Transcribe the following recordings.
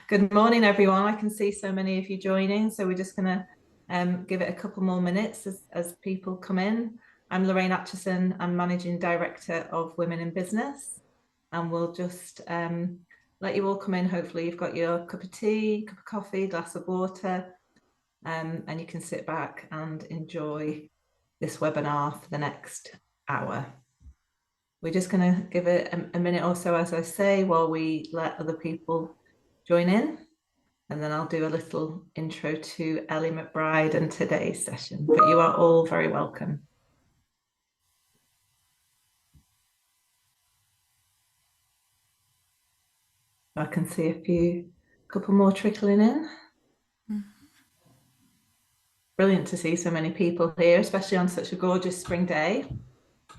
Good morning, everyone. I can see so many of you joining, so we're just going to give it a couple more minutes as people come in. I'm Lorraine Atchison. I'm Managing Director of Women in Business, and we'll just let you all come in. Hopefully, you've got your cup of tea, cup of coffee, glass of water, and you can sit back and enjoy this webinar for the next hour. We're just going to give it a minute or so, as I say, while we let other people join in. And then I'll do a little intro to Ellie McBride and today's session. But you are all very welcome. I can see a couple more trickling in. Brilliant to see so many people here, especially on such a gorgeous spring day. We've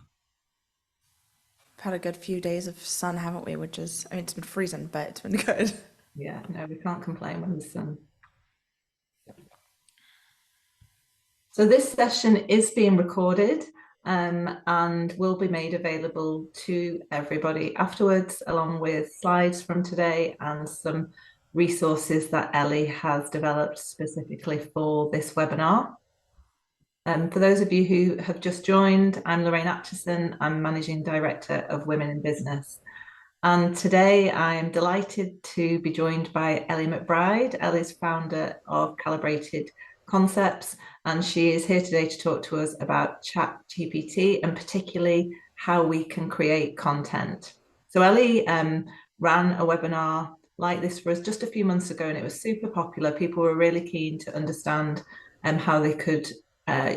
had a good few days of sun, haven't we? Which is, I mean, it's been freezing, but it's been good. Yeah, no, we can't complain when the sun. So this session is being recorded and will be made available to everybody afterwards, along with slides from today and some resources that Ellie has developed specifically for this webinar. For those of you who have just joined, I'm Lorraine Atchison. I'm Managing Director of Women in Business. And today I am delighted to be joined by Ellie McBride. Ellie's founder of Calibrated Concepts, and she is here today to talk to us about Chat GPT and particularly how we can create content. So Ellie ran a webinar like this for us just a few months ago, and it was super popular. People were really keen to understand how they could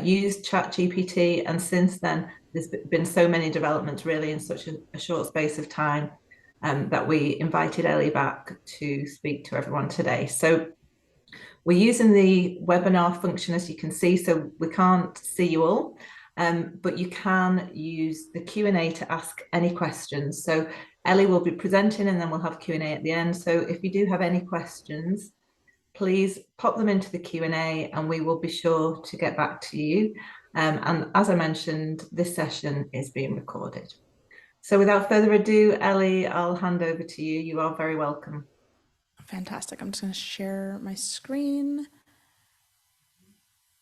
use Chat GPT, and since then there's been so many developments really in such a short space of time that we invited Ellie back to speak to everyone today. So we're using the webinar function, as you can see, so we can't see you all, but you can use the Q&A to ask any questions. So Ellie will be presenting and then we'll have Q&A at the end. So if you do have any questions, please pop them into the Q&A and we will be sure to get back to you. And as I mentioned, this session is being recorded. So without further ado, Ellie, I'll hand over to you. You are very welcome. Fantastic. I'm just going to share my screen.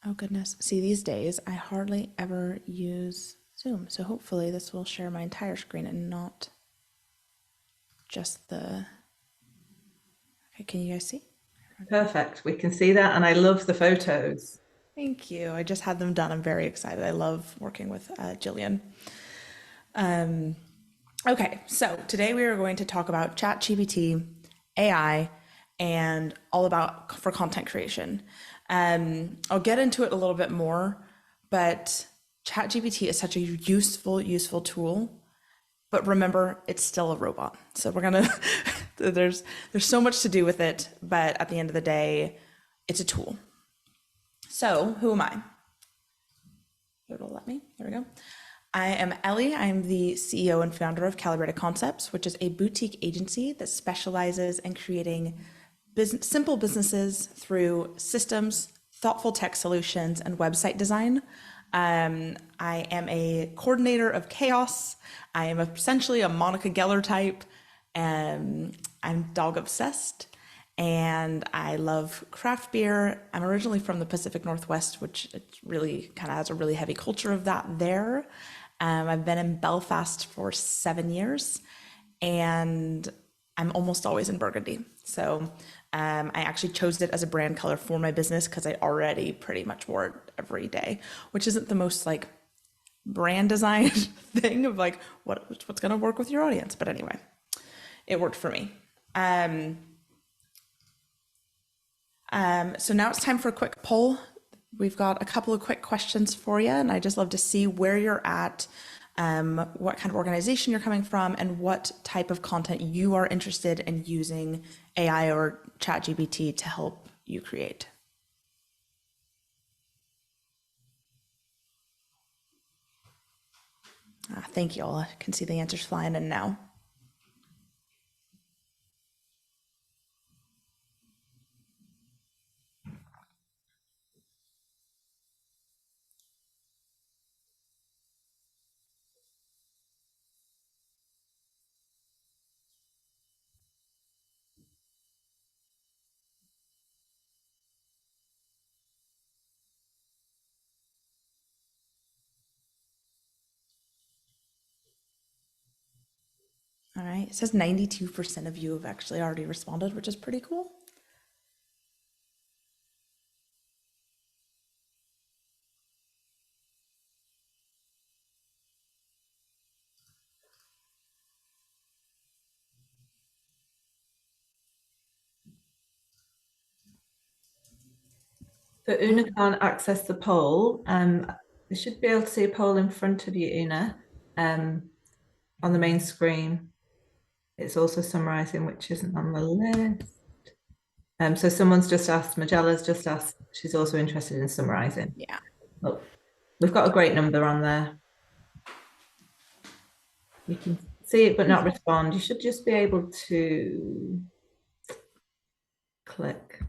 Oh, goodness. See, these days, I hardly ever use Zoom. So hopefully this will share my entire screen and not just the... Okay, can you guys see? Perfect. We can see that. And I love the photos. Thank you. I just had them done. I'm very excited. I love working with Jillian. Okay, so today we are going to talk about Chat GPT, AI, and all about for content creation. I'll get into it a little bit more, but Chat GPT is such a useful tool. But remember, it's still a robot. So we're gonna there's so much to do with it, but at the end of the day, it's a tool. So who am I? It'll let me. There we go. I am Ellie. I'm the CEO and founder of Calibrated Concepts, which is a boutique agency that specializes in creating simple businesses through systems, thoughtful tech solutions, and website design. I am a coordinator of chaos. I am essentially a Monica Geller type. I'm dog obsessed. And I love craft beer. I'm originally from the Pacific Northwest, which it really kind of has a really heavy culture of that there. I've been in Belfast for 7 years, and I'm almost always in Burgundy. So I actually chose it as a brand color for my business because I already pretty much wore it every day, which isn't the most like brand design thing of like what's going to work with your audience. But anyway, it worked for me. So now it's time for a quick poll. We've got a couple of quick questions for you, and I just love to see where you're at, what kind of organization you're coming from, and what type of content you are interested in using AI or ChatGPT to help you create. Thank you all. I can see the answers flying in now. All right. It says 92% of you have actually already responded, which is pretty cool. So Una can't access the poll. You should be able to see a poll in front of you, Una, on the main screen. It's also summarising, which isn't on the list. So someone's just asked, Majella's just asked, she's also interested in summarising. Yeah. Well, we've got a great number on there. You can see it but not respond. You should just be able to click.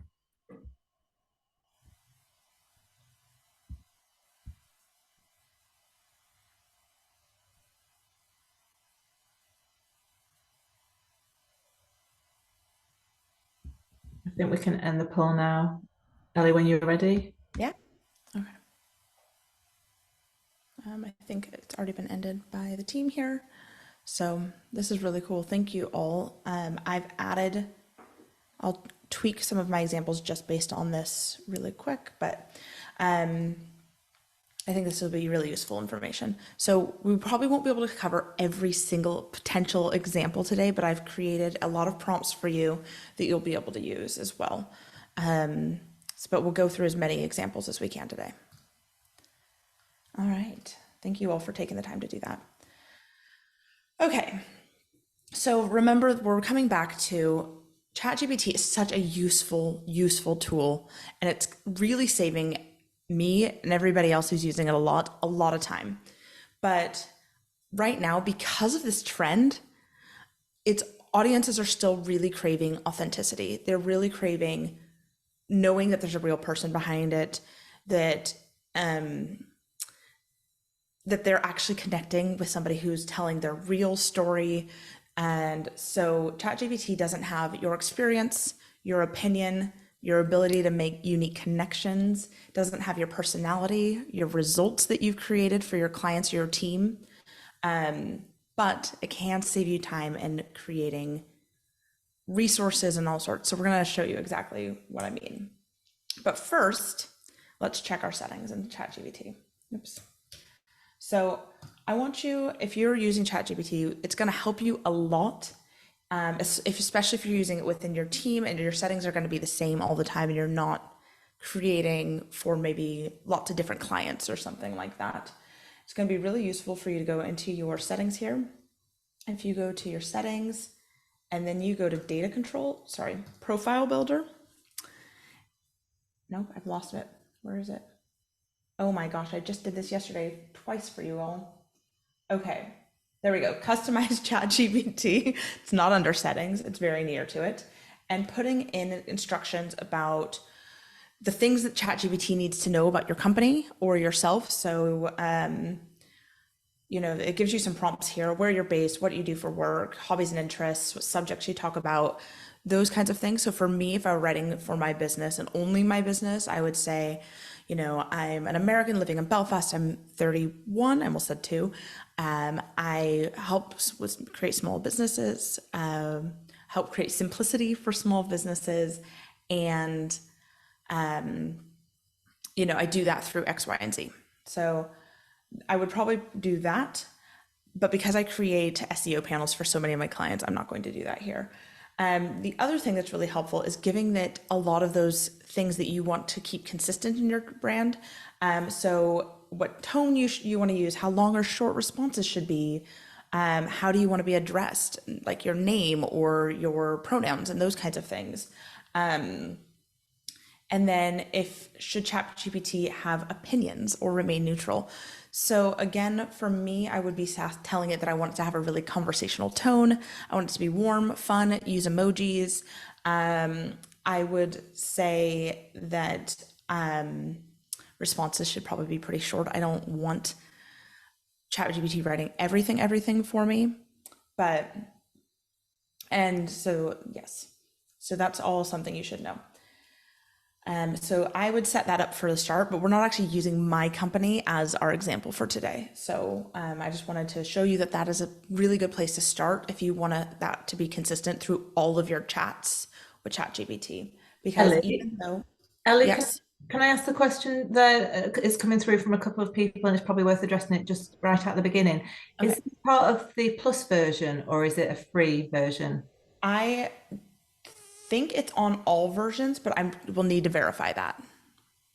I think we can end the poll now. Ellie, when you're ready. Yeah. Okay. I think it's already been ended by the team here. So this is really cool. Thank you all. I'll tweak some of my examples just based on this really quick, but I think this will be really useful information. So we probably won't be able to cover every single potential example today, but I've created a lot of prompts for you that you'll be able to use as well. But we'll go through as many examples as we can today. All right. Thank you all for taking the time to do that. Okay. So remember, we're coming back to Chat GPT is such a useful tool, and it's really saving me and everybody else who's using it a lot of time. But right now, because of this trend, its audiences are still really craving authenticity. They're really craving knowing that there's a real person behind it, that that they're actually connecting with somebody who's telling their real story. And so ChatGPT doesn't have your experience, your opinion, your ability to make unique connections, doesn't have your personality, your results that you've created for your clients, your team. But it can save you time in creating resources and all sorts. So we're going to show you exactly what I mean. But first, let's check our settings in ChatGPT. Oops. So I want you, if you're using ChatGPT, it's going to help you a lot, especially if you're using it within your team and your settings are going to be the same all the time and you're not creating for maybe lots of different clients or something like that. It's going to be really useful for you to go into your settings here. If you go to your settings and then you go to profile builder. Nope, I've lost it. Where is it? Oh my gosh, I just did this yesterday twice for you all. Okay, there we go. Customize ChatGPT. It's not under settings, it's very near to it. And putting in instructions about the things that ChatGPT needs to know about your company or yourself. So, it gives you some prompts here, where you're based, what you do for work, hobbies and interests, what subjects you talk about, those kinds of things. So for me, if I were writing for my business and only my business, I would say, I'm an American living in Belfast. I'm 31. I almost said two. I help create small businesses, help create simplicity for small businesses. And, I do that through X, Y, and Z. So I would probably do that. But because I create SEO panels for so many of my clients, I'm not going to do that here. The other thing that's really helpful is giving it a lot of those things that you want to keep consistent in your brand. So what tone you want to use, how long or short responses should be, how do you want to be addressed, like your name or your pronouns and those kinds of things. And then should ChatGPT have opinions or remain neutral? So again, for me, I would be telling it that I want it to have a really conversational tone. I want it to be warm, fun, use emojis. I would say that responses should probably be pretty short. I don't want ChatGPT writing everything for me. And so, yes. So that's all something you should know. So I would set that up for the start, but we're not actually using my company as our example for today. So I just wanted to show you that that is a really good place to start if you want that to be consistent through all of your chats with ChatGPT. Because Ellie, even though, Ellie, yes, can I ask the question that is coming through from a couple of people, and it's probably worth addressing it just right at the beginning. Is okay. this part of the plus version or is it a free version? I think it's on all versions, but I will need to verify that.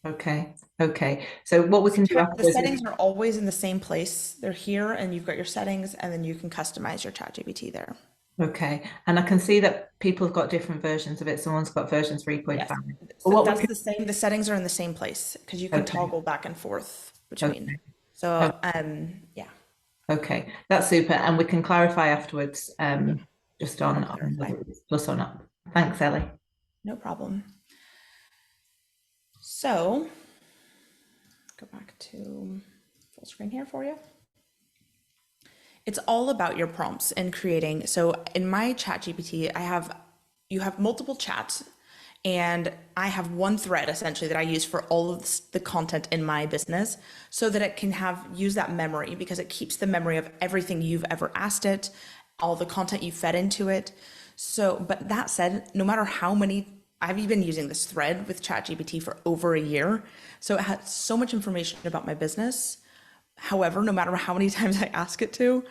Okay, okay. So what we can do The afterwards is, settings are always in the same place. They're here, and you've got your settings, and then you can customize your ChatGPT there. okay, and I can see that people have got different versions of it. Someone's got version Yes, 3.5. But so what we that's can, the same. The settings are in the same place because you can okay, toggle back and forth between. okay, So, okay, yeah, okay. That's super. And we can clarify afterwards, yeah, just I'll on clarify. whether it's plus or not. Thanks, Ellie. No problem. So, go back to full screen here for you. It's all about your prompts and creating. So in my chat GPT, you have multiple chats and I have one thread essentially that I use for all of the content in my business so that it can use that memory because it keeps the memory of everything you've ever asked it, all the content you fed into it. So, but that said, no matter how many I've been using this thread with ChatGPT for over a year. So it has so much information about my business. However, no matter how many times I ask it to,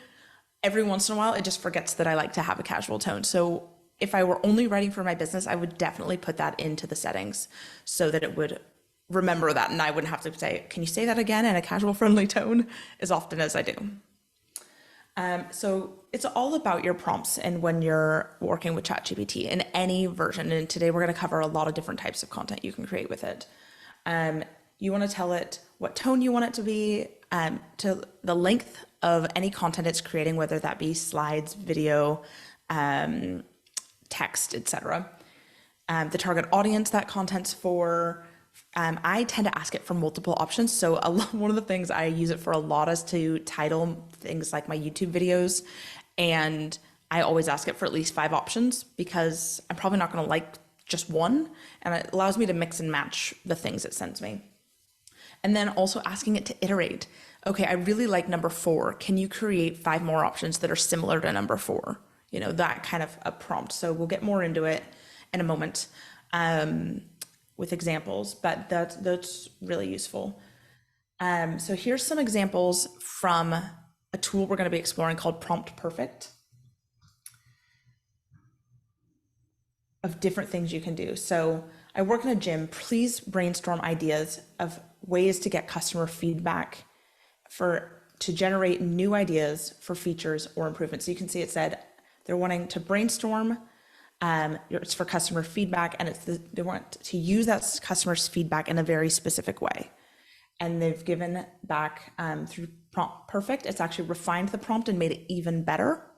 every once in a while it just forgets that I like to have a casual tone. So if I were only writing for my business, I would definitely put that into the settings so that it would remember that and I wouldn't have to say, can you say that again in a casual friendly tone as often as I do. So it's all about your prompts and when you're working with ChatGPT in any version. And today we're going to cover a lot of different types of content you can create with it. You want to tell it what tone you want it to be, to the length of any content it's creating, whether that be slides, video, text, etc. The target audience that content's for. I tend to ask it for multiple options. So one of the things I use it for a lot is to title things like my YouTube videos. And I always ask it for at least 5 options because I'm probably not going to like just one. And it allows me to mix and match the things it sends me. And then also asking it to iterate. Okay, I really like number 4. Can you create 5 more options that are similar to number 4? You know, that kind of a prompt. So we'll get more into it in a moment with examples, but that's really useful. So here's some examples from a tool we're going to be exploring called Prompt Perfect of different things you can do. So I work in a gym. Please brainstorm ideas of ways to get customer feedback to generate new ideas for features or improvements. So you can see it said they're wanting to brainstorm. It's for customer feedback, and they want to use that customer's feedback in a very specific way. And they've given back through Prompt Perfect. It's actually refined the prompt and made it even better.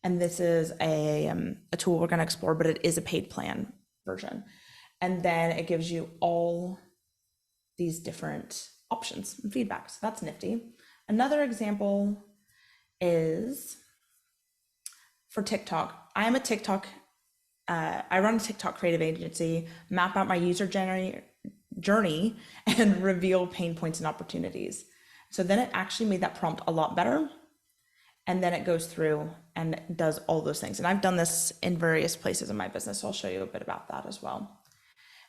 And this is a tool we're going to explore, but it is a paid plan version. And then it gives you all these different options and feedback. So that's nifty. Another example is for TikTok. I run a TikTok creative agency, map out my user journey, and reveal pain points and opportunities. So then it actually made that prompt a lot better. And then it goes through and does all those things. And I've done this in various places in my business, so I'll show you a bit about that as well.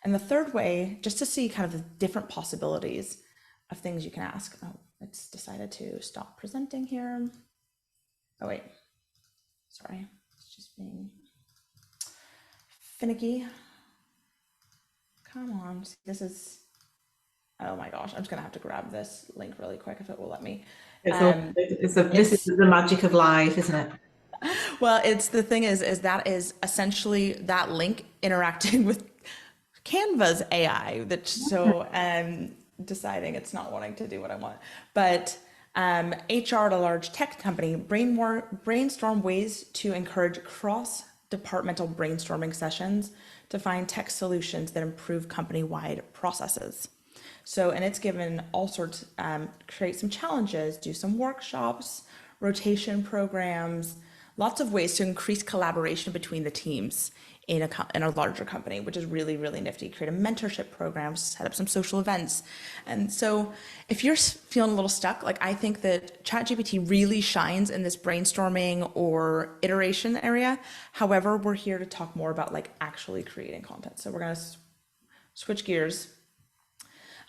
And the third way, just to see kind of the different possibilities of things you can ask. Oh, it's decided to stop presenting here. Oh, wait. Sorry. It's just being finicky. Come on. This is, oh my gosh. I'm just going to have to grab this link really quick if it will let me. This is It's, the magic of life, isn't it? well, it's the thing is that is essentially that link interacting with Canva's AI that so deciding it's not wanting to do what I want. But HR at a large tech company brainstorm ways to encourage cross-departmental brainstorming sessions to find tech solutions that improve company-wide processes. So, and it's given all sorts, create some challenges, do some workshops, rotation programs, lots of ways to increase collaboration between the teams in a larger company, which is really, really nifty. Create a mentorship program, set up some social events. And so if you're feeling a little stuck, like I think that ChatGPT really shines in this brainstorming or iteration area. However, we're here to talk more about like actually creating content. So we're going to switch gears.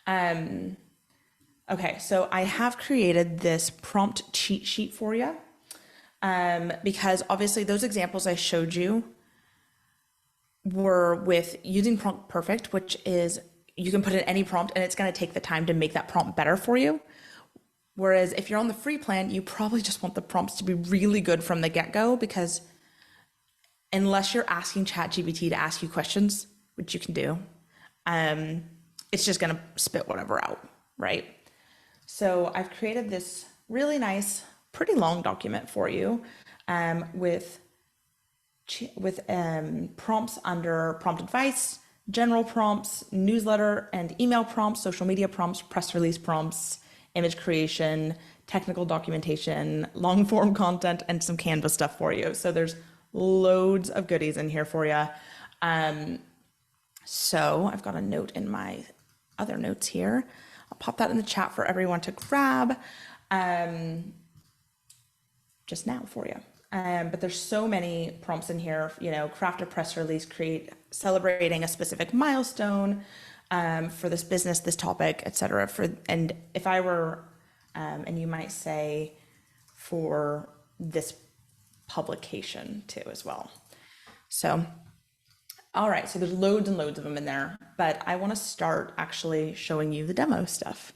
Okay, so I have created this prompt cheat sheet for you, because obviously those examples I showed you were with using Prompt Perfect, which is you can put in any prompt and it's going to take the time to make that prompt better for you. Whereas if you're on the free plan, you probably just want the prompts to be really good from the get-go, because unless you're asking ChatGPT to ask you questions, which you can do, it's just going to spit whatever out, right? So I've created this really nice, pretty long document for you, with prompts under prompt advice, general prompts, newsletter and email prompts, social media prompts, press release prompts, image creation, technical documentation, long form content, and some Canva stuff for you. So there's loads of goodies in here for you. So I've got a note in my other notes here. I'll pop that in the chat for everyone to grab just now for you. But there's so many prompts in here, craft a press release, celebrating a specific milestone for this business, this topic, etc. And if I were, and you might say for this publication too as well. So, all right, so there's loads and loads of them in there, but I want to start actually showing you the demo stuff.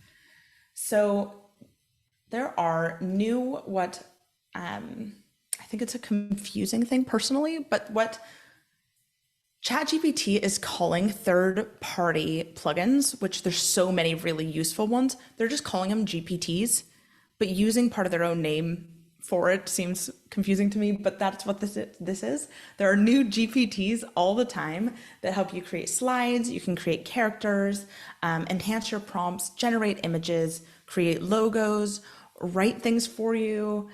So there are new, I think it's a confusing thing personally, but what ChatGPT is calling third-party plugins, which there's so many really useful ones, they're just calling them GPTs, but using part of their own name for it seems confusing to me, but that's what this is. There are new GPTs all the time that help you create slides, you can create characters, enhance your prompts, generate images, create logos, write things for you,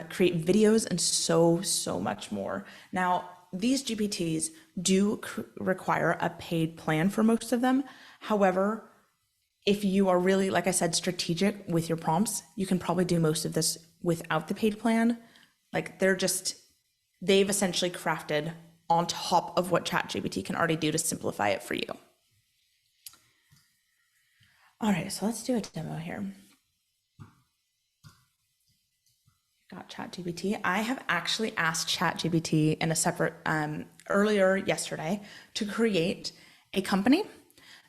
create videos, and so much more. Now, these GPTs do require a paid plan for most of them. However, if you are really, like I said, strategic with your prompts, you can probably do most of this without the paid plan. Like they've essentially crafted on top of what ChatGPT can already do to simplify it for you. All right, so let's do a demo here. Got ChatGPT. I have actually asked ChatGPT in a separate, earlier yesterday, to create a company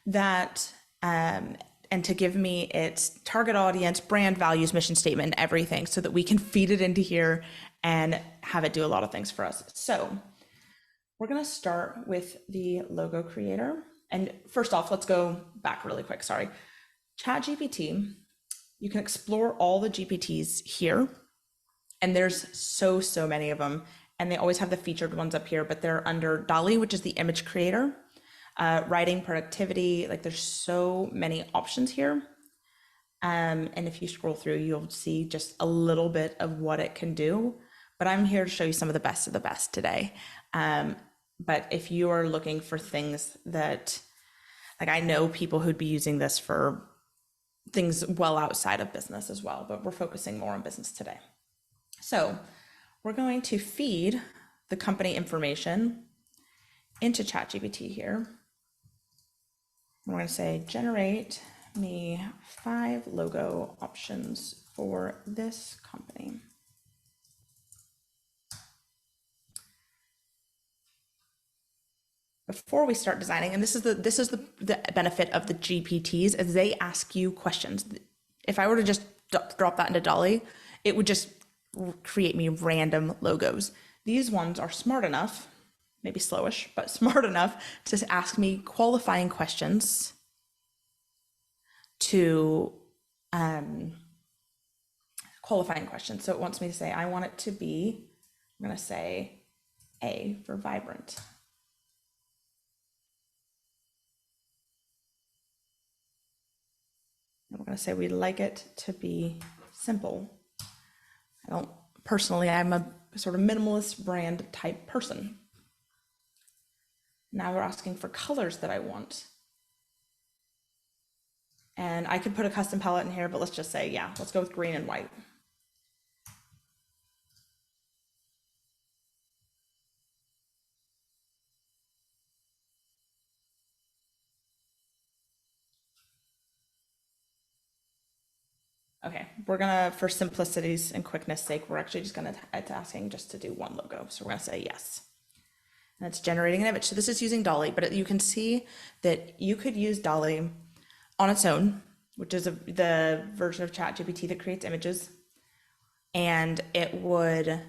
that, and to give me its target audience, brand values, mission statement, and everything, so that we can feed it into here and have it do a lot of things for us. So we're gonna start with the logo creator. And first off, let's go back really quick, sorry. ChatGPT, you can explore all the GPTs here. And there's so many of them, and they always have the featured ones up here, but they're under DALL-E, which is the image creator, writing, productivity, like there's so many options here. And if you scroll through, you'll see just a little bit of what it can do, but I'm here to show you some of the best today. But if you are looking for things that, like I know people who'd be using this for things well outside of business as well, but we're focusing more on business today. So we're going to feed the company information into ChatGPT here. We're going to say, generate me 5 logo options for this company. Before we start designing, and this is the benefit of the GPTs, is they ask you questions. If I were to just drop that into DALL-E, it would just create me random logos. These ones are smart enough, maybe slowish, but smart enough to ask me qualifying questions So it wants me to say, I want it to be, I'm going to say A for vibrant. And we're going to say we'd like it to be simple. I'm a sort of minimalist brand type person. Now we're asking for colors that I want. And I could put a custom palette in here, but let's just say, yeah, let's go with green and white. Okay, we're gonna, for simplicity's and quickness sake, we're actually just gonna, it's asking just to do one logo. So we're gonna say yes. And it's generating an image. So this is using Dolly, but you can see that you could use Dolly on its own, which is the version of Chat GPT that creates images. And it would,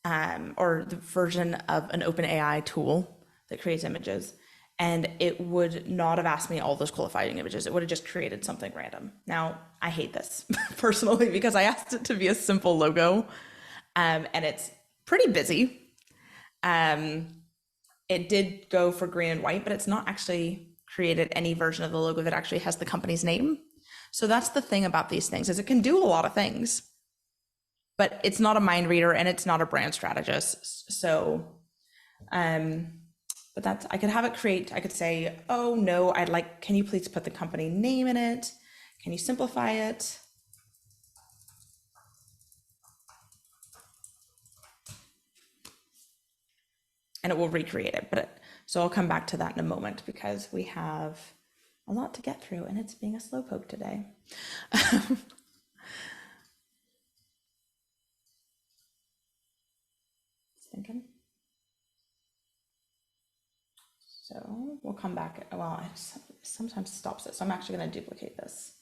or the version of an OpenAI tool that creates images. And it would not have asked me all those qualifying images. It would have just created something random. Now, I hate this personally because I asked it to be a simple logo, and it's pretty busy. It did go for green and white, but it's not actually created any version of the logo that actually has the company's name. So that's the thing about these things, is it can do a lot of things, but it's not a mind reader and it's not a brand strategist. So, but that's, I could have it create, I could say, oh no, I'd like, can you please put the company name in it? Can you simplify it? And it will recreate it. So I'll come back to that in a moment because we have a lot to get through and it's being a slowpoke today. Thinking. So we'll come back. Well, it sometimes stops it. So I'm actually going to duplicate this.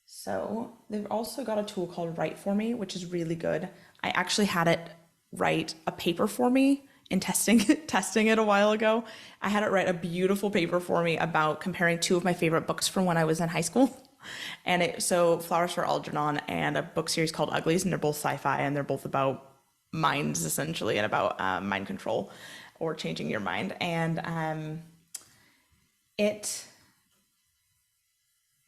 So they've also got a tool called Write For Me, which is really good. I actually had it write a paper for me in testing it a while ago. I had it write a beautiful paper for me about comparing two of my favorite books from when I was in high school. And so Flowers for Algernon and a book series called Uglies, and they're both sci-fi and they're both about minds essentially and about mind control or changing your mind. And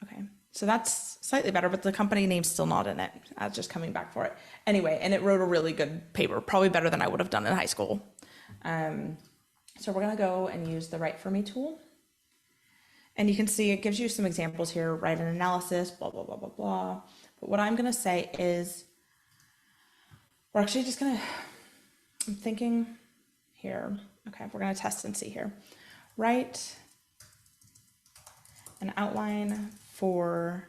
okay, so that's slightly better, but the company name's still not in it. I was just coming back for it. Anyway, and it wrote a really good paper, probably better than I would have done in high school. So we're gonna go and use the Write For Me tool. And you can see it gives you some examples here, write an analysis, blah, blah, blah, blah, blah. But what I'm gonna say is, we're actually just gonna, I'm thinking here, okay, we're gonna test and see here. Write an outline for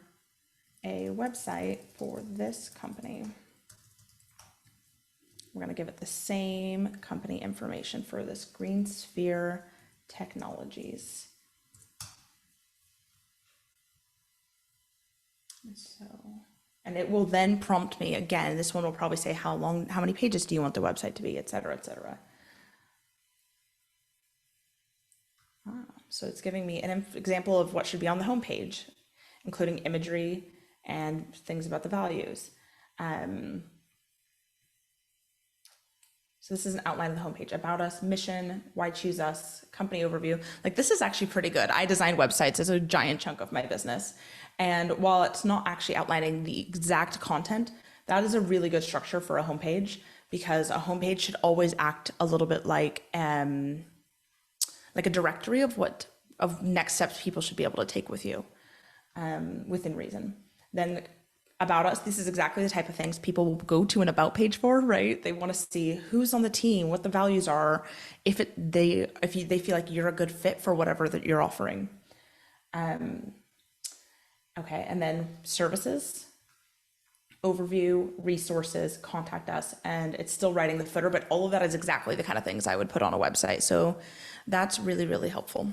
a website for this company. We're gonna give it the same company information for this Green Sphere Technologies. So, and it will then prompt me again. This one will probably say how many pages do you want the website to be, et cetera, et cetera. So it's giving me an example of what should be on the homepage, including imagery and things about the values. So this is an outline of the homepage, about us, mission, why choose us, company overview. Like, this is actually pretty good. I design websites as a giant chunk of my business. And while it's not actually outlining the exact content, that is a really good structure for a homepage, because a homepage should always act a little bit like a directory of next steps people should be able to take with you, within reason. Then about us, this is exactly the type of things people will go to an about page for, right? They want to see who's on the team, what the values are, if they feel like you're a good fit for whatever that you're offering. Okay, and then services, overview, resources, contact us, and it's still writing the footer, but all of that is exactly the kind of things I would put on a website. So that's really, really helpful.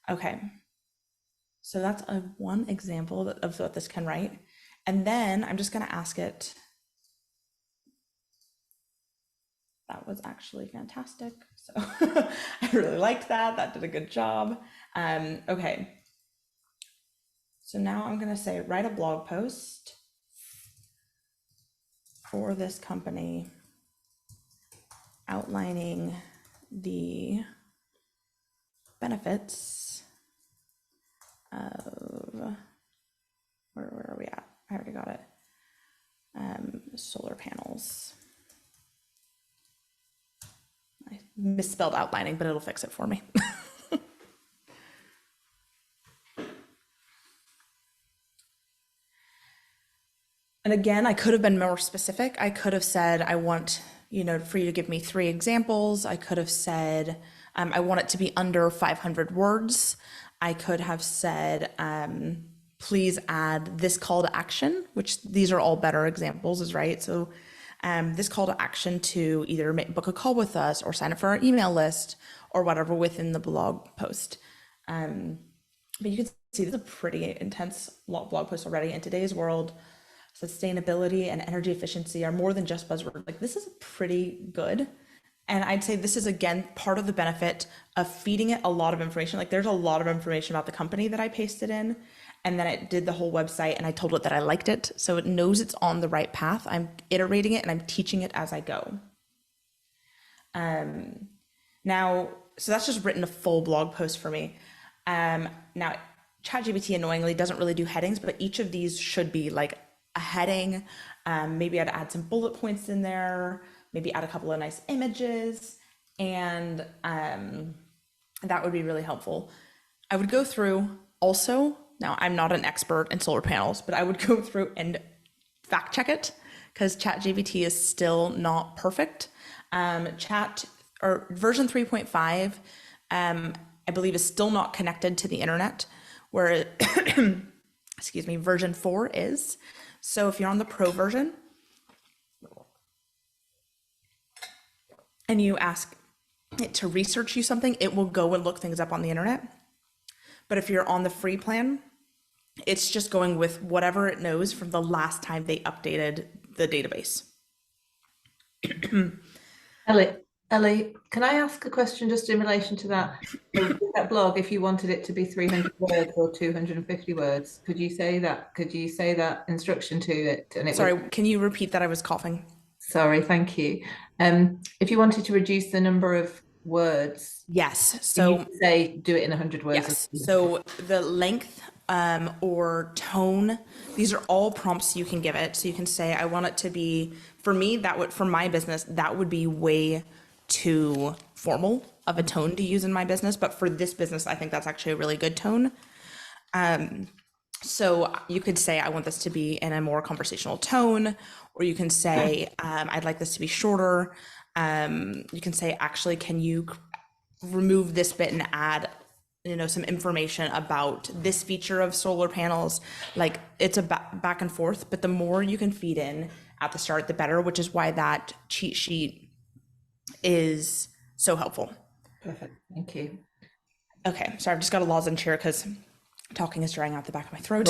Okay, so that's one example of what this can write. And then I'm just gonna ask it, that was actually fantastic. So I really liked that. That did a good job. Okay. So now I'm gonna say, write a blog post for this company outlining the benefits of, where are we at? I already got it. Solar panels. misspelled outlining, but it'll fix it for me. And again, I could have been more specific. I could have said, I want, for you to give me 3 examples. I could have said, I want it to be under 500 words. I could have said, please add this call to action, which these are all better examples, is right. So this call to action to either book a call with us or sign up for our email list or whatever within the blog post. But you can see this is a pretty intense blog post already. In today's world, sustainability and energy efficiency are more than just buzzwords. Like, this is pretty good. And I'd say this is, again, part of the benefit of feeding it a lot of information. Like, there's a lot of information about the company that I pasted in, and then it did the whole website, and I told it that I liked it. So it knows it's on the right path. I'm iterating it and I'm teaching it as I go. Now, so that's just written a full blog post for me. Now, Chat GPT annoyingly doesn't really do headings, but each of these should be like a heading. Maybe I'd add some bullet points in there, maybe add a couple of nice images, and that would be really helpful. I would go through also, now I'm not an expert in solar panels, but I would go through and fact check it because Chat GPT is still not perfect. Version 3.5, I believe is still not connected to the internet, where excuse me, version 4 is. So if you're on the pro version and you ask it to research you something, it will go and look things up on the internet. But if you're on the free plan, it's just going with whatever it knows from the last time they updated the database. Ellie, can I ask a question just in relation to that? That blog, if you wanted it to be 300 words or 250 words, could you say that? Could you say that instruction to it? And it Sorry, can you repeat that? I was coughing. Sorry, thank you. If you wanted to reduce the number of words, yes. So you say do it in 100 words. Yes. So the length or tone, these are all prompts you can give it. So you can say, I want it to be, for me, for my business, that would be way too formal of a tone to use in my business. But for this business, I think that's actually a really good tone. So you could say, I want this to be in a more conversational tone, or you can say, I'd like this to be shorter. You can say, actually, can you remove this bit and add, some information about this feature of solar panels. Like, it's a back and forth, but the more you can feed in at the start, the better, which is why that cheat sheet is so helpful. Perfect. Thank you. Okay. Sorry, I've just got a lozenge here because talking is drying out the back of my throat.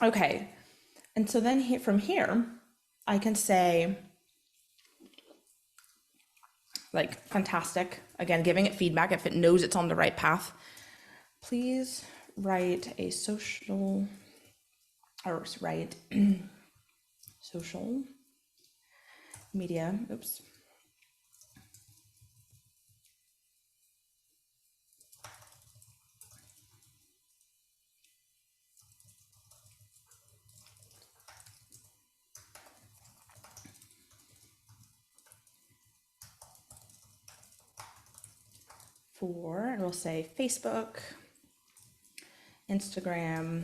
Okay. And so then from here, I can say, like, fantastic. Again, giving it feedback if it knows it's on the right path. Please write a social media, and we'll say Facebook, Instagram,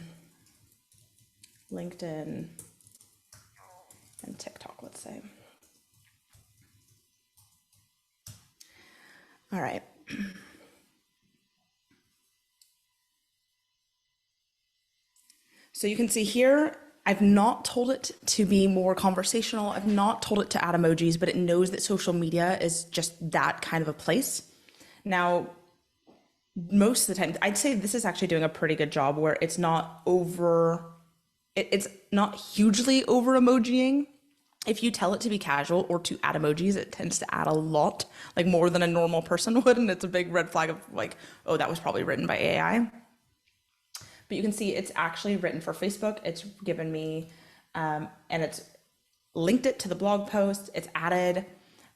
LinkedIn, and TikTok, let's say. All right. So you can see here, I've not told it to be more conversational. I've not told it to add emojis, but it knows that social media is just that kind of a place. Now, most of the time, I'd say this is actually doing a pretty good job where it's not it's not hugely over emojiing. If you tell it to be casual or to add emojis, it tends to add a lot, like more than a normal person would. And it's a big red flag of like, oh, that was probably written by AI. But you can see it's actually written for Facebook. It's given me, and it's linked it to the blog post. It's added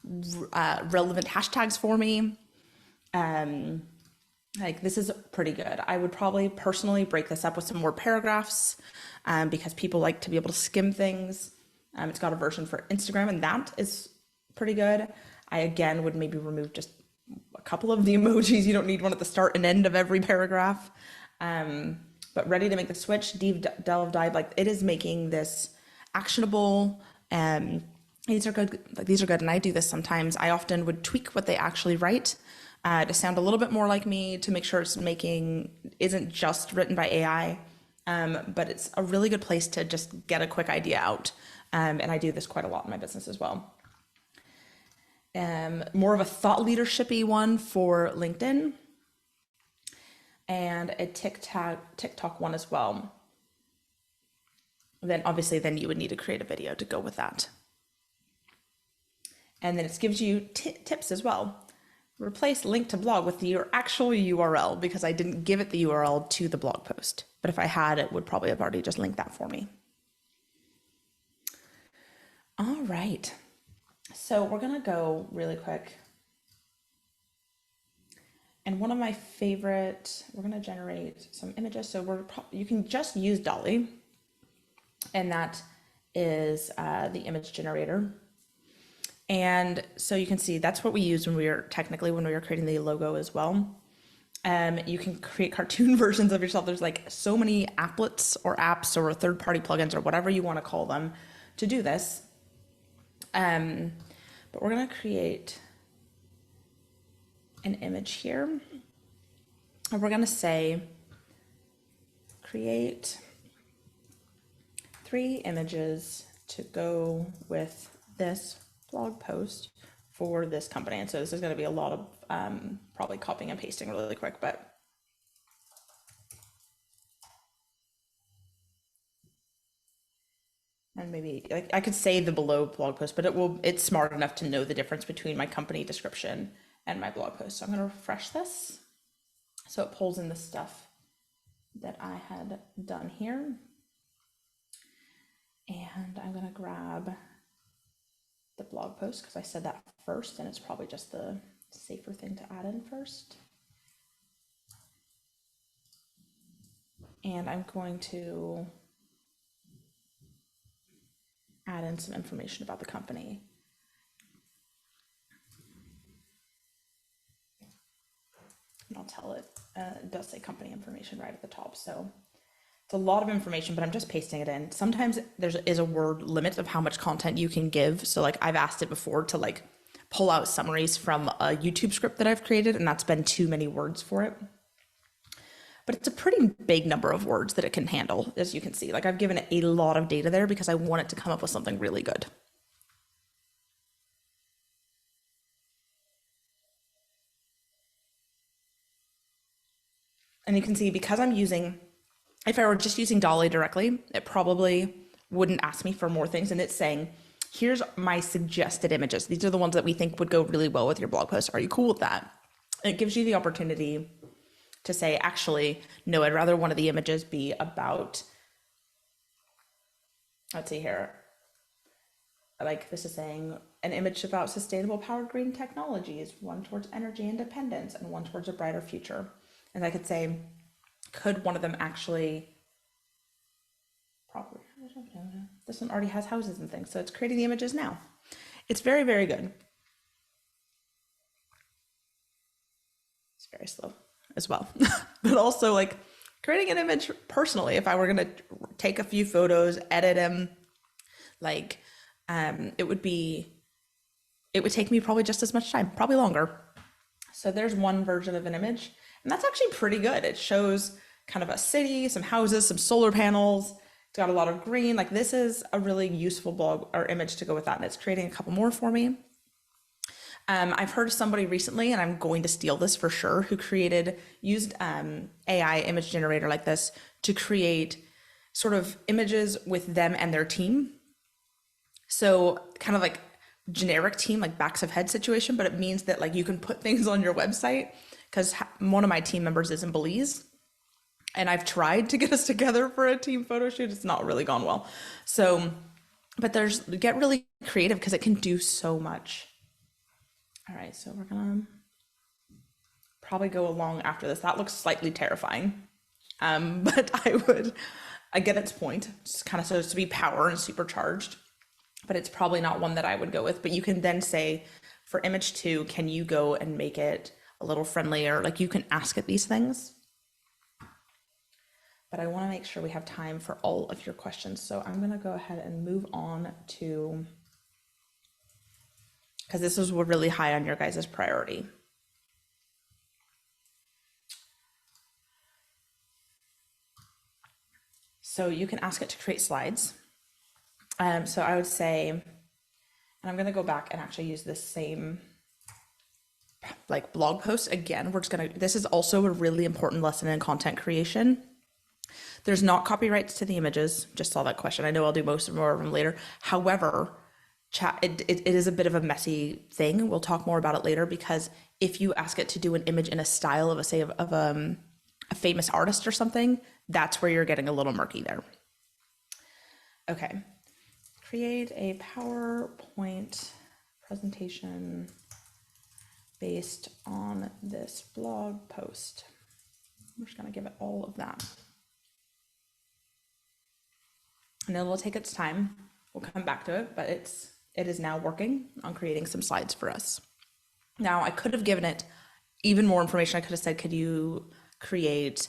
relevant hashtags for me. Like, this is pretty good. I would probably personally break this up with some more paragraphs because people like to be able to skim things. It's got a version for Instagram, and that is pretty good. I again would maybe remove just a couple of the emojis. You don't need one at the start and end of every paragraph. But ready to make the switch, delve dive, like it is making this actionable. These are good. Like these are good, and I do this sometimes. I often would tweak what they actually write to sound a little bit more like me, to make sure it's isn't just written by AI, but it's a really good place to just get a quick idea out. And I do this quite a lot in my business as well. More of a thought leadership-y one for LinkedIn, and a TikTok one as well. Then obviously you would need to create a video to go with that. And then it gives you tips as well. Replace link to blog with your actual URL, because I didn't give it the URL to the blog post. But if I had, it would probably have already just linked that for me. All right. So we're going to go really quick. And one of my favorite, we're going to generate some images. So you can just use Dolly, and that is the image generator. And so you can see that's what we used when we were creating the logo as well. You can create cartoon versions of yourself. There's like so many applets or apps or third-party plugins or whatever you want to call them to do this. But we're going to create an image here. And we're going to say, create 3 images to go with this blog post for this company. And so this is going to be a lot of probably copying and pasting really quick, but and maybe like I could say the below blog post, but it's smart enough to know the difference between my company description and my blog post. So I'm going to refresh this so it pulls in the stuff that I had done here. And I'm going to grab the blog post because I said that first, and it's probably just the safer thing to add in first. And I'm going to add in some information about the company. And I'll tell it, it does say company information right at the top. So it's a lot of information, but I'm just pasting it in. Sometimes there is a word limit of how much content you can give. So like I've asked it before to like pull out summaries from a YouTube script that I've created, and that's been too many words for it. But it's a pretty big number of words that it can handle, as you can see. Like I've given it a lot of data there because I want it to come up with something really good. And you can see because I'm using, if I were just using Dolly directly, it probably wouldn't ask me for more things. And it's saying, here's my suggested images. These are the ones that we think would go really well with your blog post. Are you cool with that? And it gives you the opportunity to say, actually, no, I'd rather one of the images be about, let's see here, like this is saying an image about sustainable powered green technologies, one towards energy independence and one towards a brighter future. And I could say, could one of them actually, probably, this one already has houses and things, so it's creating the images now. It's very, very good. It's very slow as well. But also like creating an image personally, if I were gonna take a few photos, edit them, like it would take me probably just as much time, probably longer. So there's one version of an image, and that's actually pretty good. It shows kind of a city, some houses, some solar panels. It's got a lot of green. Like this is a really useful blog or image to go with that. And it's creating a couple more for me. I've heard of somebody recently, and I'm going to steal this for sure, who used AI image generator like this to create sort of images with them and their team. So kind of like generic team, like backs of head situation, but it means that like you can put things on your website, because one of my team members is in Belize, and I've tried to get us together for a team photo shoot. It's not really gone well. So, but get really creative because it can do so much. All right, so we're gonna probably go along after this. That looks slightly terrifying, but I get its point. It's kind of supposed to be power and supercharged, but it's probably not one that I would go with. But you can then say, for image 2, can you go and make it a little friendlier? Like you can ask it these things. But I want to make sure we have time for all of your questions. So I'm going to go ahead and move on to, because this is really high on your guys' priority. So you can ask it to create slides. So I would say, and I'm going to go back and actually use this same like blog post again. We're just going to, this is also a really important lesson in content creation. There's not copyrights to the images. Just saw that question. I know I'll do more of them later. However, it is a bit of a messy thing. We'll talk more about it later, because if you ask it to do an image in a style of a famous artist or something, that's where you're getting a little murky there. Okay. Create a PowerPoint presentation based on this blog post. I'm just going to give it all of that. And it will take its time. We'll come back to it, but it is now working on creating some slides for us. Now, I could have given it even more information. I could have said, could you create,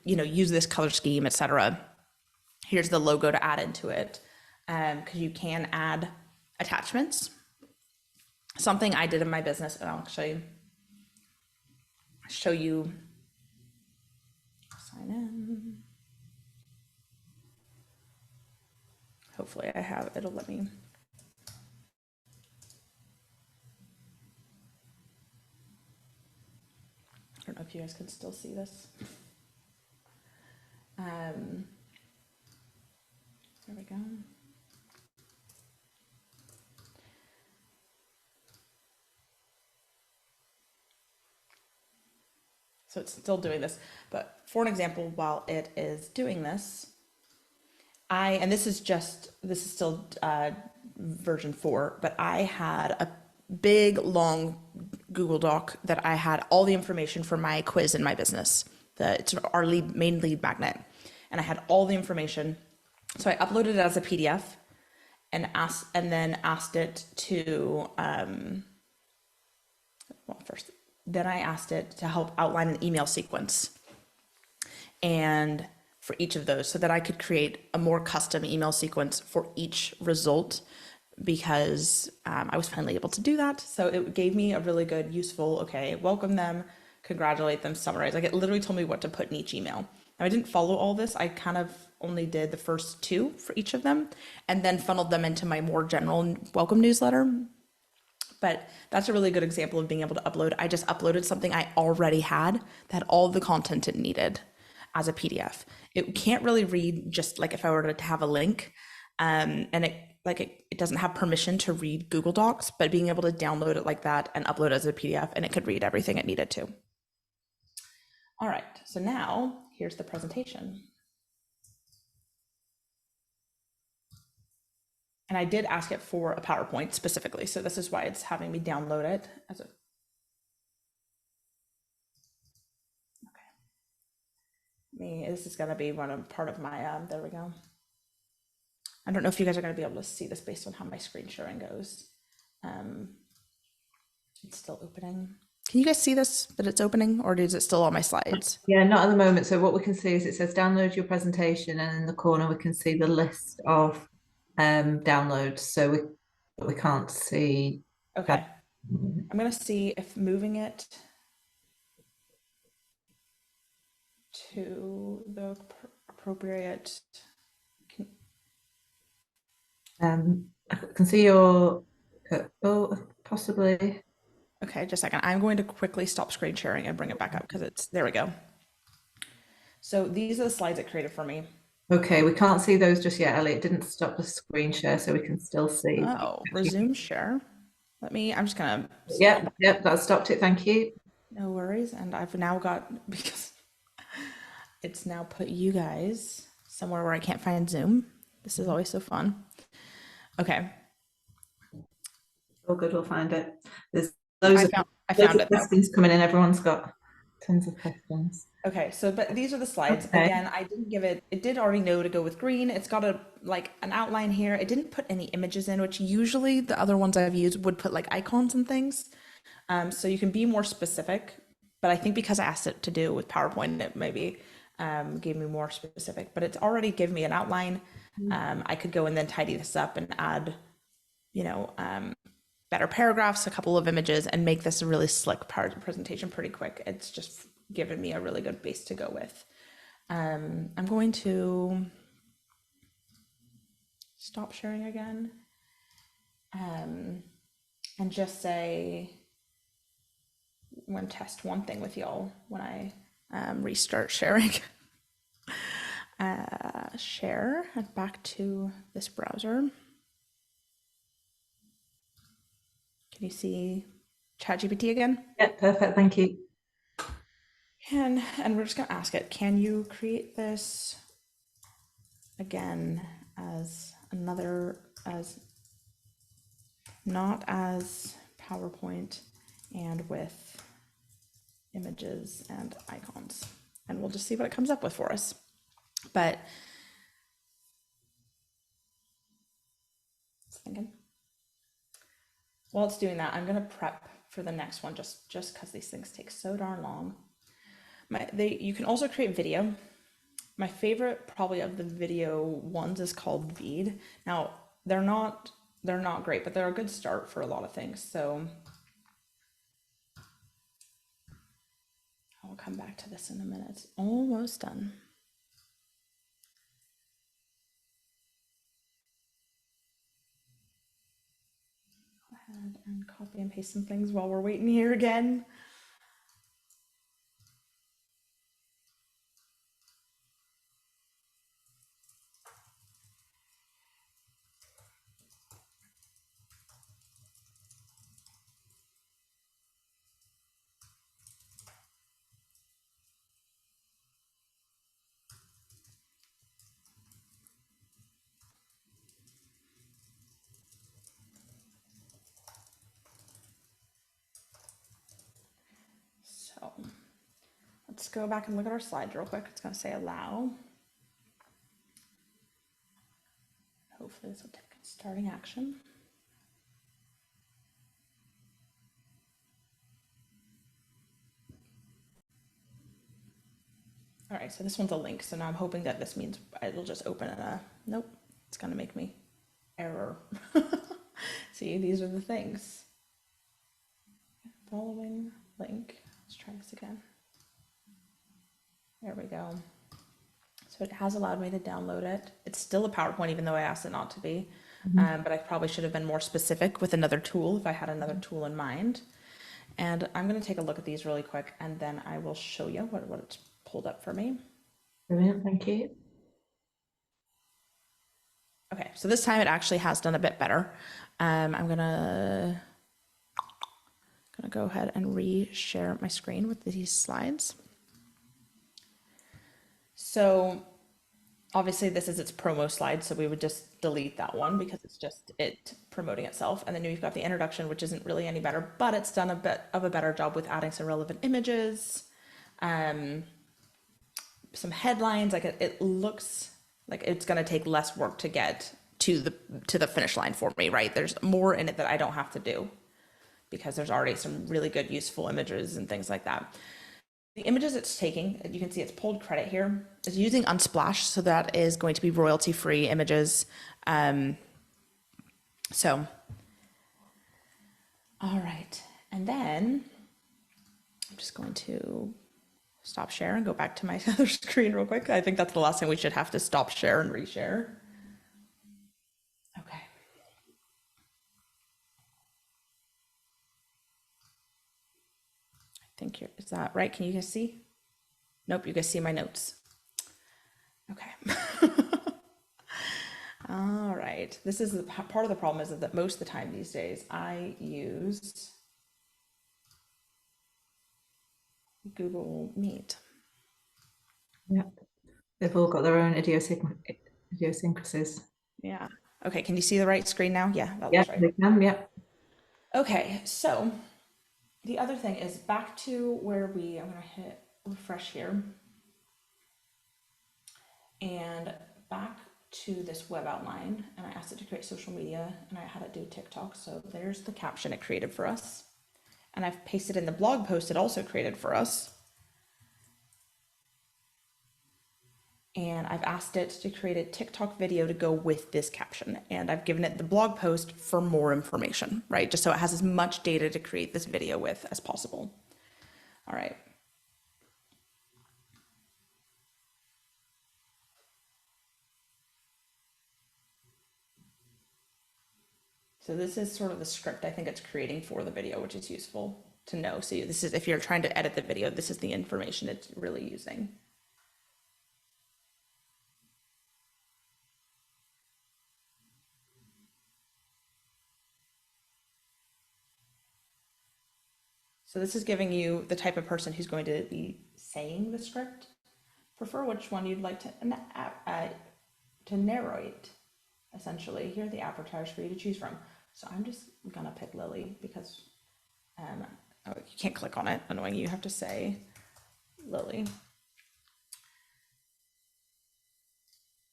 use this color scheme, etc. Here's the logo to add into it. Because you can add attachments. Something I did in my business, and I'll actually show you. Sign in. Hopefully I have, it'll let me. I don't know if you guys can still see this. There we go. So it's still doing this, but for an example, while it is doing this, and this is still version 4, but I had a big, long Google Doc that I had all the information for my quiz in my business. It's our main lead magnet. And I had all the information. So I uploaded it as a PDF and then asked it to, then I asked it to help outline an email sequence and for each of those, so that I could create a more custom email sequence for each result, because I was finally able to do that. So it gave me a really good, useful, okay, welcome them, congratulate them, summarize. Like it literally told me what to put in each email. Now I didn't follow all this. I kind of only did the first 2 for each of them and then funneled them into my more general welcome newsletter. But that's a really good example of being able to upload. I just uploaded something I already had that had all the content it needed as a PDF. It can't really read, just like if I were to have a link, and it doesn't have permission to read Google Docs, but being able to download it like that and upload it as a PDF, and it could read everything it needed to. All right, so now here's the presentation. And I did ask it for a PowerPoint specifically, so this is why it's having me download it as a. Okay. This is going to be part of my. There we go. I don't know if you guys are going to be able to see this based on how my screen sharing goes. It's still opening. Can you guys see this, that it's opening, or is it still on my slides? Yeah, not at the moment. So what we can see is it says download your presentation, and in the corner we can see the list of downloads. So we can't see. Okay. I'm going to see if moving it to the appropriate. I can see your, possibly. Okay, just a second. I'm going to quickly stop screen sharing and bring it back up because there we go. So these are the slides it created for me. Okay, we can't see those just yet, Ellie. It didn't stop the screen share, so we can still see. Oh, resume share. I'm just gonna. Yep, that stopped it. Thank you. No worries. And I've now got, because it's now put you guys somewhere where I can't find Zoom. This is always so fun. Okay. All good, we'll find it. There's loads I found of it though. questions coming in. Everyone's got tons of questions. Okay, so but these are the slides. Okay. Again, I didn't give it, it did already know to go with green. It's got a like an outline here. It didn't put any images in, which usually the other ones I've used would put like icons and things. So you can be more specific, but I think because I asked it to do with PowerPoint, it maybe gave me more specific, but it's already given me an outline. I could go and then tidy this up and add, you know, better paragraphs, a couple of images, and make this a really slick presentation pretty quick. It's just given me a really good base to go with. I'm going to stop sharing again, and just say, I'm going to test one thing with y'all when I restart sharing. Share and back to this browser. Can you see Chat GPT again? Yeah, perfect. Thank you. And we're just going to ask it, can you create this again as another, as not as PowerPoint and with images and icons? And we'll just see what it comes up with for us. But it's thinking. While it's doing that, I'm going to prep for the next one just because these things take so darn long. You can also create video. My favorite probably of the video ones is called Veed. Now, they're not great, but they're a good start for a lot of things. So I'll come back to this in a minute. It's almost done. Go ahead and copy and paste some things while we're waiting here again. So let's go back and look at our slides real quick. It's going to say allow. Hopefully this will take starting action. All right, so this one's a link. So now I'm hoping that this means it'll just open a, nope, it's going to make me error. See, these are the things. Following link. Let's try this again. There we go. So it has allowed me to download it. It's still a PowerPoint, even though I asked it not to be. But I probably should have been more specific with another tool if I had another tool in mind. And I'm going to take a look at these really quick, and then I will show you what it's pulled up for me. Brilliant. Thank you. Okay, so this time it actually has done a bit better. I'm gonna go ahead and re-share my screen with these slides. So obviously this is its promo slide, so we would just delete that one because it's just it promoting itself. And then we've got the introduction, which isn't really any better, but it's done a bit of a better job with adding some relevant images, some headlines. Like it looks like it's going to take less work to get to the finish line for me, right? There's more in it that I don't have to do because there's already some really good useful images and things like that. The images it's taking, you can see it's pulled credit here, is using Unsplash, so that is going to be royalty-free images. So, all right, and then I'm just going to stop share and go back to my other screen real quick. I think that's the last thing we should have to stop share and reshare. Okay. I think is that right? Can you guys see? Nope, you guys see my notes. Okay. All right. This is the part of the problem is that most of the time these days I use Google Meet. Yeah. They've all got their own idiosyncrasies. Yeah. Okay. Can you see the right screen now? Yeah, that Yeah, looks right. they can. Yeah. Okay. So the other thing is back to where I'm going to hit refresh here. And back to this web outline, and I asked it to create social media, and I had it do TikTok. So there's the caption it created for us. And I've pasted in the blog post it also created for us. And I've asked it to create a TikTok video to go with this caption. And I've given it the blog post for more information, right? Just so it has as much data to create this video with as possible. All right. So this is sort of the script I think it's creating for the video, which is useful to know. So this is, if you're trying to edit the video, this is the information it's really using. So this is giving you the type of person who's going to be saying the script. Prefer which one you'd like to narrate, essentially. Here are the avatars for you to choose from. So I'm just gonna pick Lily because oh, you can't click on it, annoying. You have to say Lily.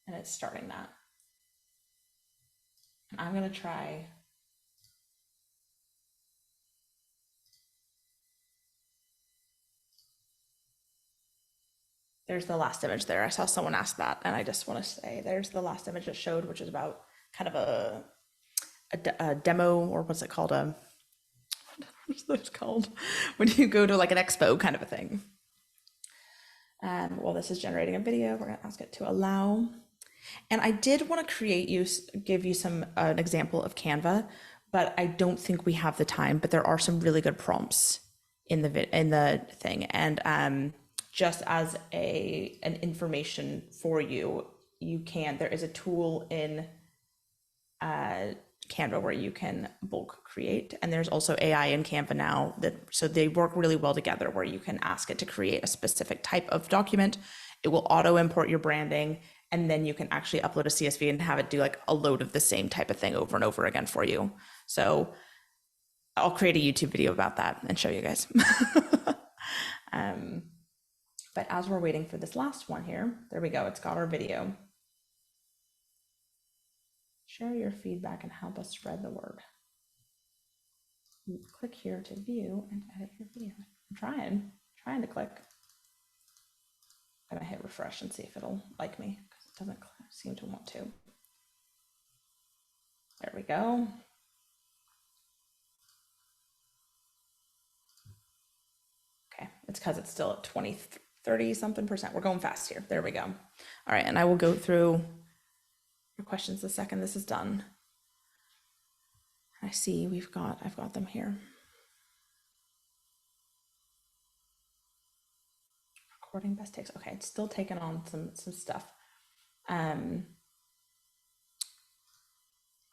And it's starting that. And I'm gonna try there's the last image there. I saw someone ask that, and I just want to say there's the last image it showed, which is about kind of a demo, or what's it called? What's this called? When you go to like an expo kind of a thing. And while this is generating a video, we're going to ask it to allow. And I did want to give you an example of Canva, but I don't think we have the time. But there are some really good prompts in the thing, and just as an information for you, there is a tool in Canva where you can bulk create, and there's also AI in Canva now so they work really well together, where you can ask it to create a specific type of document. It will auto import your branding, and then you can actually upload a CSV and have it do like a load of the same type of thing over and over again for you. So I'll create a YouTube video about that and show you guys. But as we're waiting for this last one here, there we go. It's got our video. Share your feedback and help us spread the word. Click here to view and edit your video. I'm trying to click. I'm gonna hit refresh and see if it'll like me, because it doesn't seem to want to. There we go. Okay, it's because it's still at 30 something percent. We're going fast here. There we go. All right, and I will go through your questions the second this is done. I see I've got them here. Recording best takes. Okay, it's still taking on some stuff. All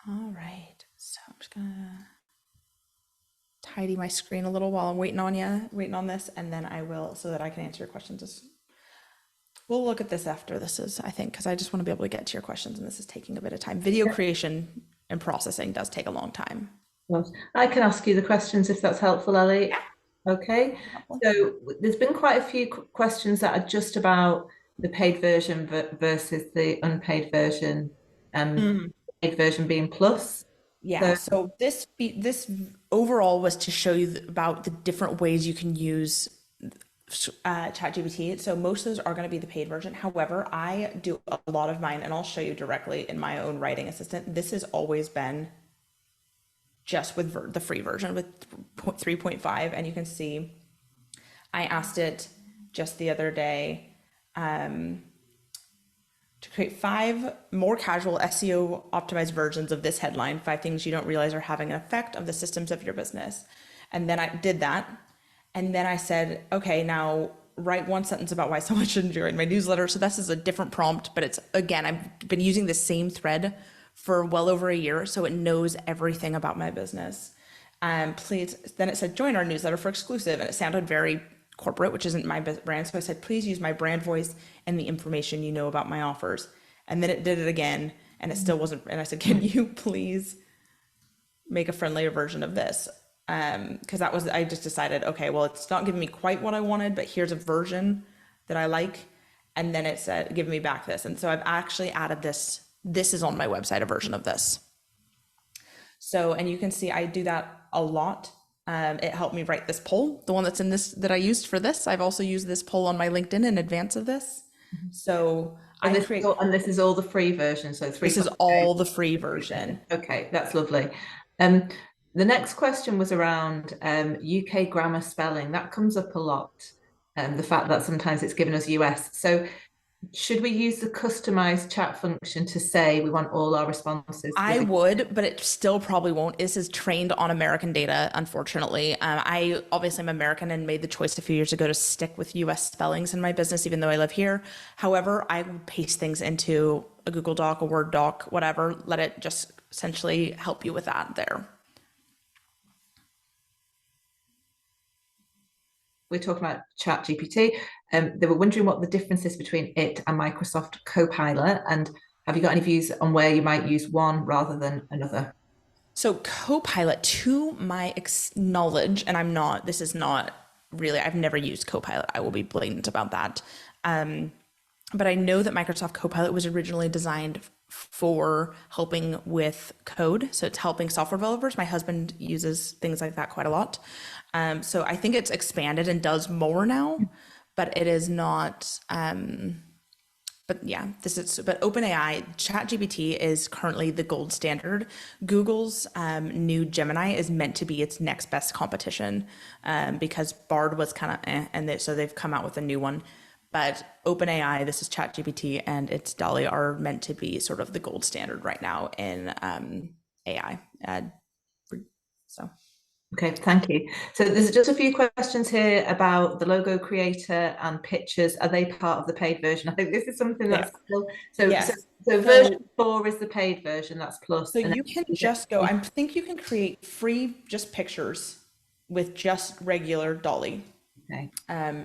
right, so I'm just gonna tidy my screen a little while I'm waiting on this, and then I will, so that I can answer your questions. We'll look at this after this is, I think, because I just want to be able to get to your questions, and this is taking a bit of time. Video creation and processing does take a long time. I can ask you the questions if that's helpful, Ellie. Yeah. Okay, so there's been quite a few questions that are just about the paid version versus the unpaid version, paid version being plus. Yeah, so this overall was to show you about the different ways you can use Chat GPT. So most of those are going to be the paid version. However, I do a lot of mine, and I'll show you directly in my own writing assistant. This has always been just with the free version with 3.5, and you can see I asked it just the other day to create 5 more casual SEO optimized versions of this headline, 5 things you don't realize are having an effect on the systems of your business. And then I did that. And then I said, okay, now write 1 sentence about why someone shouldn't join my newsletter. So this is a different prompt, but it's, again, I've been using the same thread for well over a year, so it knows everything about my business. Please, then it said, join our newsletter for exclusive, and it sounded very corporate, which isn't my brand. So I said, please use my brand voice and the information you know about my offers. And then it did it again, and it still wasn't. And I said, can you please make a friendlier version of this? because that was, I just decided, okay, well, it's not giving me quite what I wanted, but here's a version that I like. And then it said, give me back this. And so I've actually added this. This is on my website, a version of this. So, and you can see I do that a lot. It helped me write this poll, the one that's in this that I used for this. I've also used this poll on my LinkedIn in advance of this. So And I create, this is all the free version, so three. this is all the free version. Okay, that's lovely. Um, the next question was around UK grammar spelling. That comes up a lot. The fact that sometimes it's given us US. So should we use the customized chat function to say we want all our responses I with the would, but it still probably won't. This is trained on American data, unfortunately. I obviously am American and made the choice a few years ago to stick with US spellings in my business, even though I live here. However, I would paste things into a Google Doc, a Word doc, whatever, let it just essentially help you with that there. we're talking about Chat GPT. They were wondering what the difference is between it and Microsoft Copilot, and have you got any views on where you might use one rather than another? So Copilot, to my knowledge, and this is not really, I've never used Copilot. I will be blatant about that. But I know that Microsoft Copilot was originally designed for helping with code. So it's helping software developers. My husband uses things like that quite a lot. So I think it's expanded and does more now, but it is not. But yeah, but OpenAI, ChatGPT is currently the gold standard. Google's new Gemini is meant to be its next best competition, because Bard was kind of and so they've come out with a new one. But OpenAI, this is ChatGPT, and its DALL-E are meant to be sort of the gold standard right now in AI. So. Okay, thank you. So there's just a few questions here about the logo creator and pictures. Are they part of the paid version? I think this is something that's still Yes. So version 4 is the paid version, that's plus. So And you can just go, I think you can create free just pictures with just regular DALL-E. okay.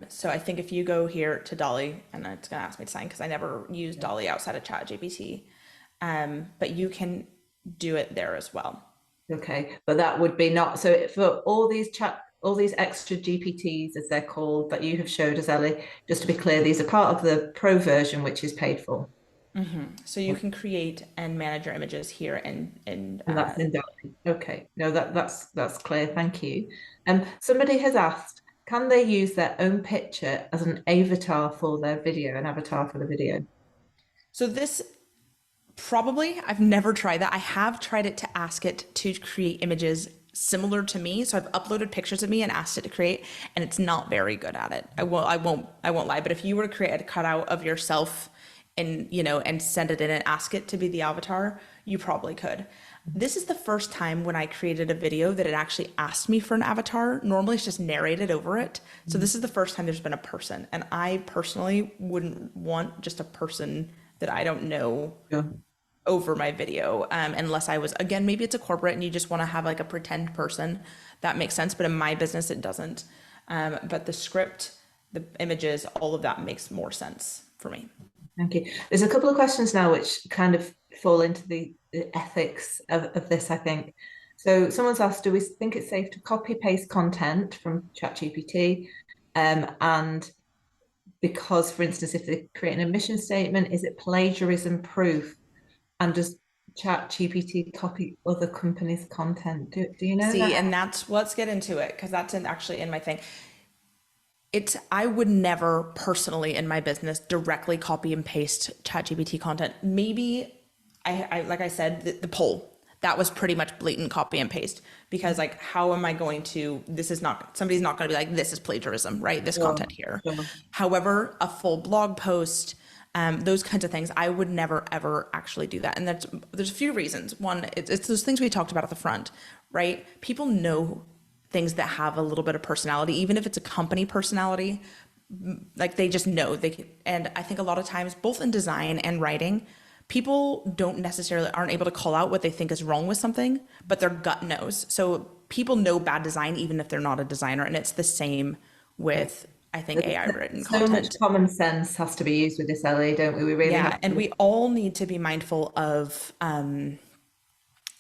So I think if you go here to DALL-E, and it's going to ask me to sign because I never use DALL-E outside of ChatGPT, but you can do it there as well. Okay, but that would be not so for all these extra GPTs as they're called that you have showed us, Ellie. Just to be clear, these are part of the pro version, which is paid for. So you can create and manage your images here And that's in DALL-E. Okay, no, that's clear. Thank you. Somebody has asked, can they use their own picture as an avatar for their video, an avatar for the video? So this probably, I've never tried that. I have tried it to ask it to create images similar to me. So I've uploaded pictures of me and asked it to create, and it's not very good at it. I won't lie. But if you were to create a cutout of yourself and, and send it in and ask it to be the avatar, you probably could. This is the first time when I created a video that it actually asked me for an avatar. Normally it's just narrated over it. So this is the first time there's been a person. And I personally wouldn't want just a person that I don't know over my video, unless I was, again, maybe it's a corporate and you just want to have like a pretend person. That makes sense. But in my business, it doesn't. But the script, the images, all of that makes more sense for me. Thank you. There's a couple of questions now which kind of fall into the ethics of this, I think. So someone's asked, do we think it's safe to copy paste content from ChatGPT? And because, for instance, if they create an mission statement, is it plagiarism proof? And does ChatGPT copy other companies' content? Do you know See, that? and let's get into it because that's actually in my thing. I would never personally in my business directly copy and paste ChatGPT content. Maybe I like I said, the poll, that was pretty much blatant copy and paste because like, how am I going to, somebody's not going to be like, this is plagiarism, right? This content here. Sure. However, a full blog post, those kinds of things, I would never, ever actually do that. And there's a few reasons. One, it's those things we talked about at the front, right? People know things that have a little bit of personality, even if it's a company personality, like they just know they can. And I think a lot of times, both in design and writing, people aren't able to call out what they think is wrong with something, but their gut knows. So people know bad design, even if they're not a designer. And it's the same with, I think, AI written content. So much common sense has to be used with this, Ellie, don't we? We really have and we all need to be mindful of,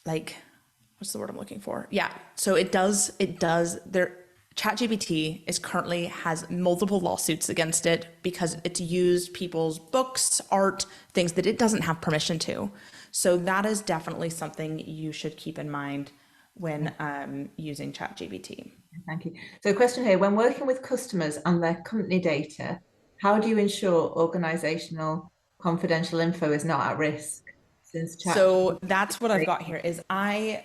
like, what's the word I'm looking for? Yeah. So it does there. ChatGPT is currently has multiple lawsuits against it because it's used people's books, art, things that it doesn't have permission to. So that is definitely something you should keep in mind when using ChatGPT. Thank you. So a question here, when working with customers and their company data, how do you ensure organizational confidential info is not at risk? Since chat. So that's what I've got here is I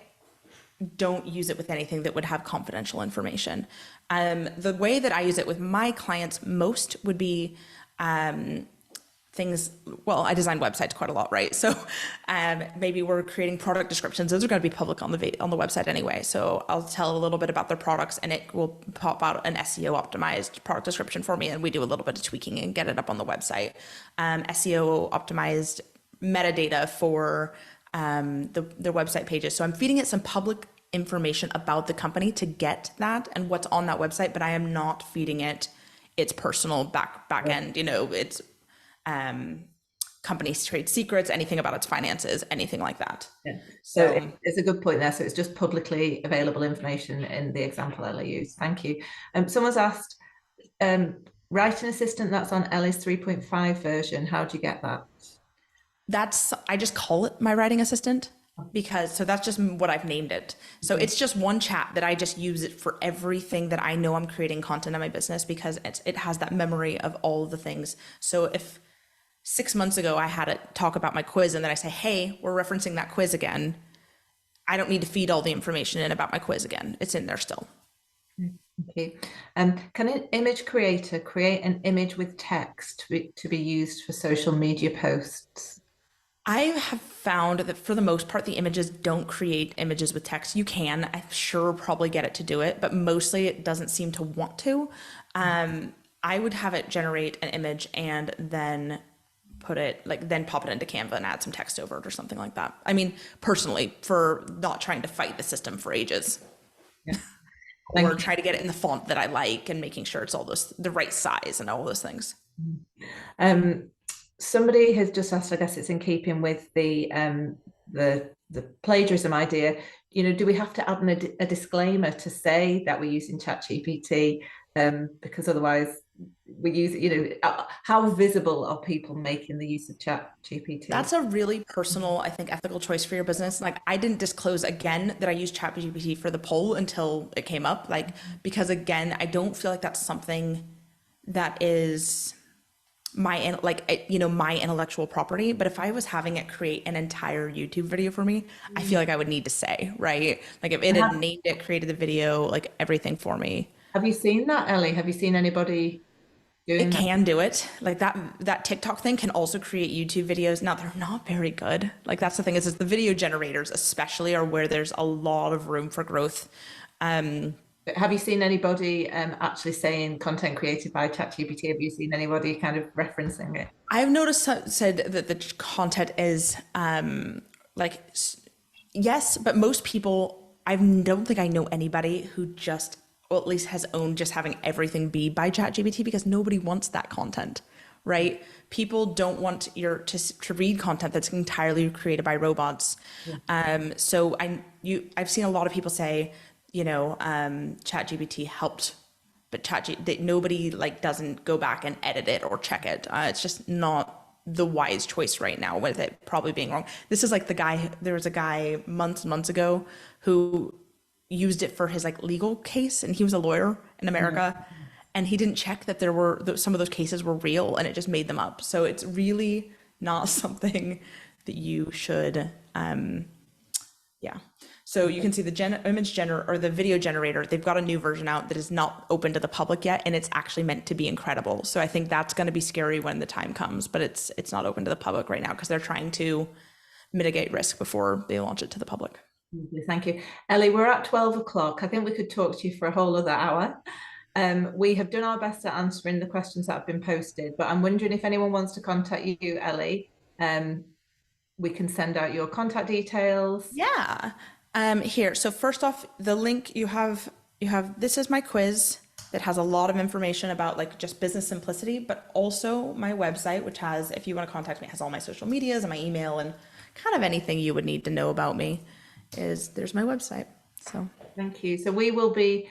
don't use it with anything that would have confidential information. The way that I use it with my clients most would be things, well, I design websites quite a lot, right? So maybe we're creating product descriptions. Those are going to be public on the website anyway. So I'll tell a little bit about their products and it will pop out an SEO optimized product description for me. And we do a little bit of tweaking and get it up on the website. SEO optimized metadata for their website pages. So I'm feeding it some public information about the company to get that and what's on that website, but I am not feeding it its personal back end, its company's trade secrets, anything about its finances, anything like that. Yeah. So it's a good point there. So it's just publicly available information in the example Ellie used. Thank you. Someone's asked, writing assistant that's on Ellie's 3.5 version, how do you get that? I just call it my writing assistant so that's just what I've named it. So it's just one chat that I just use it for everything that I know I'm creating content in my business because it has that memory of all of the things. So if 6 months ago I had it talk about my quiz and then I say, hey, we're referencing that quiz again, I don't need to feed all the information in about my quiz again. It's in there still. Okay. Can an image creator create an image with text to be used for social media posts? I have found that for the most part, the images don't create images with text. You can, I'm sure, probably get it to do it, but mostly it doesn't seem to want to. I would have it generate an image and then then pop it into Canva and add some text over it or something like that. I mean, personally, for not trying to fight the system for ages. Yeah. Or try to get it in the font that I like and making sure it's the right size and all those things. Somebody has just asked, I guess it's in keeping with the plagiarism idea, do we have to add a disclaimer to say that we're using Chat GPT? Because otherwise we use, how visible are people making the use of Chat GPT? That's a really personal, I think, ethical choice for your business. Like, I didn't disclose again that I used Chat GPT for the poll until it came up, because again, I don't feel like that's something that is my intellectual property. But if I was having it create an entire YouTube video for me, I feel like I would need to say, right? Like if it had named it, created the video, like everything for me. Have you seen that, Ellie? Have you seen anybody doing that? It can do it. Like that TikTok thing can also create YouTube videos. Now they're not very good. Like that's the thing is the video generators especially are where there's a lot of room for growth. Have you seen anybody actually saying content created by ChatGPT? Have you seen anybody kind of referencing it? I've noticed said that the content is yes, but most people, I don't think I know anybody who just, or at least has owned just having everything be by ChatGPT because nobody wants that content, right? People don't want to read content that's entirely created by robots. Yeah. So I've seen a lot of people say, ChatGPT helped, but that nobody doesn't go back and edit it or check it. It's just not the wise choice right now with it probably being wrong. This is like there was a guy months ago who used it for his legal case, and he was a lawyer in America, and he didn't check that some of those cases were real, and it just made them up. So it's really not something that you should, So you can see the the video generator, they've got a new version out that is not open to the public yet, and it's actually meant to be incredible. So I think that's going to be scary when the time comes, but it's not open to the public right now because they're trying to mitigate risk before they launch it to the public. Thank you. Ellie, we're at 12 o'clock. I think we could talk to you for a whole other hour. We have done our best at answering the questions that have been posted, but I'm wondering if anyone wants to contact you, Ellie. We can send out your contact details. Yeah. Here. So first off, the link you have, this is my quiz that has a lot of information about just business simplicity, but also my website, which if you want to contact me, it has all my social medias and my email and kind of anything you would need to know about me. is there's my website. So Thank you. So we will be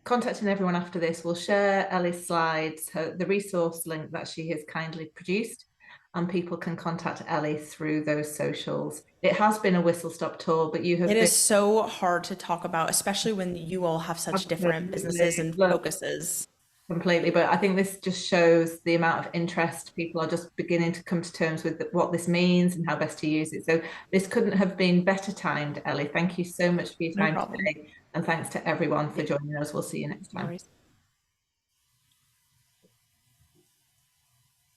contacting everyone after this. We'll share Ellie's slides, the resource link that she has kindly produced, and people can contact Ellie through those socials. It has been a whistle-stop tour, but you it have is been so hard to talk about, especially when you all have such different businesses absolutely, and look, focuses. completely. But I think this just shows the amount of interest. People are just beginning to come to terms with what this means and how best to use it. So this couldn't have been better timed, Ellie. Thank you so much for your No time problem. today. And thanks to everyone for joining us. We'll see you next No time. worries.